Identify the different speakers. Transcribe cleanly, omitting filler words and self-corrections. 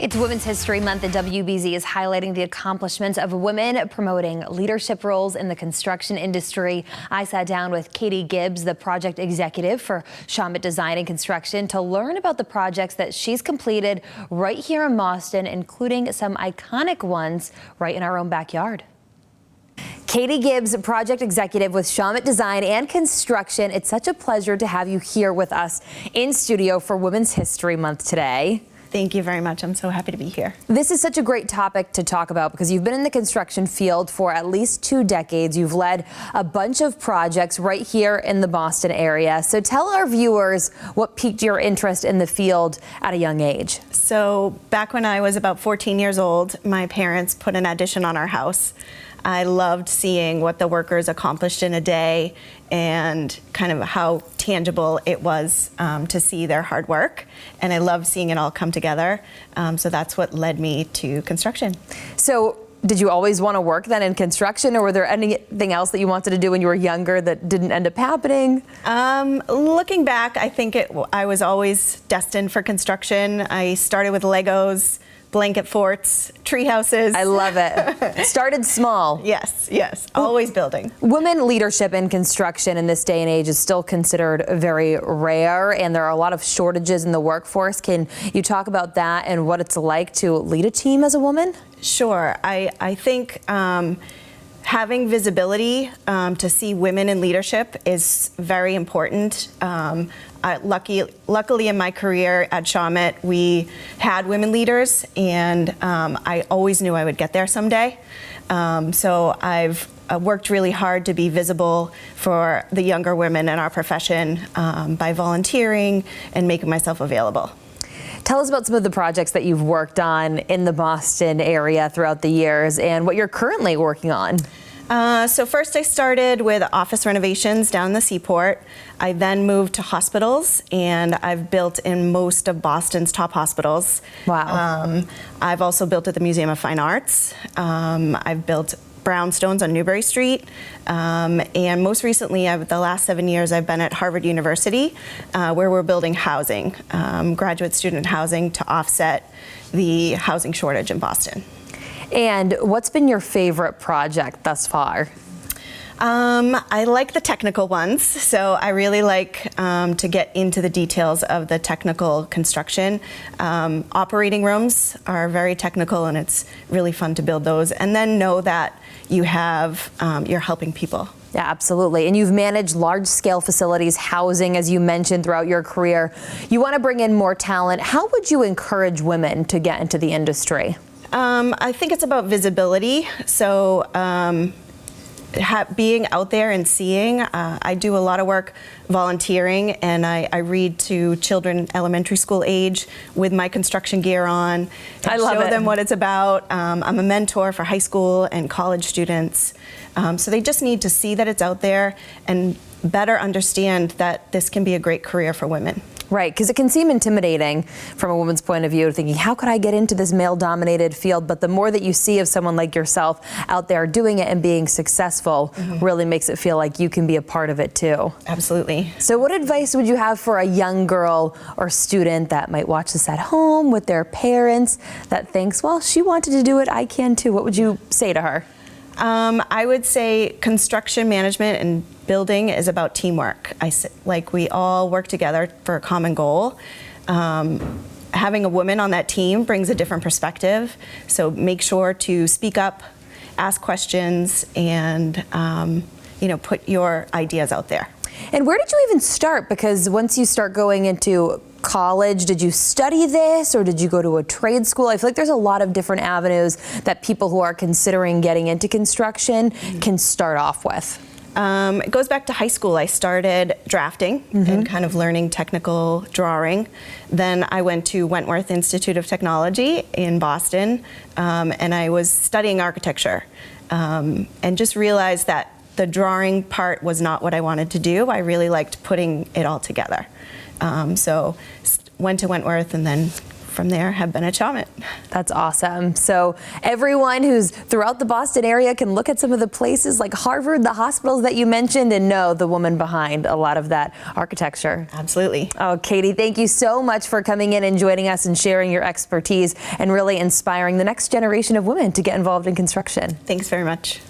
Speaker 1: It's Women's History Month, and WBZ is highlighting the accomplishments of women promoting leadership roles in the construction industry. I sat down with Katie Gibbs, the project executive for Shawmut Design and Construction, to learn about the projects that she's completed right here in Boston, including some iconic ones right in our own backyard. Katie Gibbs, project executive with Shawmut Design and Construction. It's such a pleasure to have you here with us in studio for Women's History Month today.
Speaker 2: Thank you very much. I'm so happy to be here.
Speaker 1: This is such a great topic to talk about because you've been in the construction field for at least 2 decades. You've led a bunch of projects right here in the Boston area. So tell our viewers what piqued your interest in the field at a young age.
Speaker 2: So back when I was about 14 years old, my parents put an addition on our house. I loved seeing what the workers accomplished in a day and kind of how tangible it was to see their hard work. And I loved seeing it all come together. So that's what led me to construction.
Speaker 1: So did you always want to work then in construction, or were there anything else that you wanted to do when you were younger that didn't end up happening?
Speaker 2: Looking back, I think I was always destined for construction. I started with Legos, blanket forts, tree houses.
Speaker 1: I love it. Started small.
Speaker 2: Yes, yes, always building.
Speaker 1: Women leadership in construction in this day and age is still considered very rare, and there are a lot of shortages in the workforce. Can you talk about that and what it's like to lead a team as a woman?
Speaker 2: Sure. I think having visibility to see women in leadership is very important. Luckily in my career at Shawmut, we had women leaders, and I always knew I would get there someday. So I've worked really hard to be visible for the younger women in our profession by volunteering and making myself available.
Speaker 1: Tell us about some of the projects that you've worked on in the Boston area throughout the years and what you're currently working on.
Speaker 2: So first I started with office renovations down the Seaport. I then moved to hospitals, and I've built in most of Boston's top hospitals.
Speaker 1: Wow.
Speaker 2: I've also built at the Museum of Fine Arts. I've built brownstones on Newbury Street. And most recently, the last 7 years, I've been at Harvard University, where we're building housing, graduate student housing, to offset the housing shortage in Boston.
Speaker 1: And what's been your favorite project thus far?
Speaker 2: I like the technical ones, so I really like to get into the details of the technical construction. Operating rooms are very technical, and it's really fun to build those, and then know that you're helping people.
Speaker 1: Yeah, absolutely. And you've managed large-scale facilities, housing, as you mentioned, throughout your career. You want to bring in more talent. How would you encourage women to get into the industry?
Speaker 2: I think it's about visibility. So being out there and seeing. I do a lot of work volunteering, and I read to children elementary school age with my construction gear on.
Speaker 1: I love it.
Speaker 2: Show them what it's about. I'm a mentor for high school and college students. So they just need to see that it's out there and better understand that this can be a great career for women.
Speaker 1: Right, because it can seem intimidating from a woman's point of view, thinking, how could I get into this male-dominated field? But the more that you see of someone like yourself out there doing it and being successful, really makes it feel like you can be a part of it too.
Speaker 2: Absolutely.
Speaker 1: So what advice would you have for a young girl or student that might watch this at home with their parents that thinks, well, she wanted to do it, I can too? What would you say to her?
Speaker 2: I would say construction management and building is about teamwork. Like, we all work together for a common goal. Having a woman on that team brings a different perspective. So make sure to speak up, ask questions, and put your ideas out there.
Speaker 1: And where did you even start? Because once you start going into college, did you study this, or did you go to a trade school? I feel like there's a lot of different avenues that people who are considering getting into construction can start off with.
Speaker 2: It goes back to high school. I started drafting and kind of learning technical drawing. Then I went to Wentworth Institute of Technology in Boston, and I was studying architecture, and just realized that the drawing part was not what I wanted to do. I really liked putting it all together. So went to Wentworth, and then from there have been at Shawmut.
Speaker 1: That's awesome. So everyone who's throughout the Boston area can look at some of the places like Harvard, the hospitals that you mentioned, and know the woman behind a lot of that architecture.
Speaker 2: Absolutely.
Speaker 1: Oh, Katie, thank you so much for coming in and joining us and sharing your expertise and really inspiring the next generation of women to get involved in construction.
Speaker 2: Thanks very much.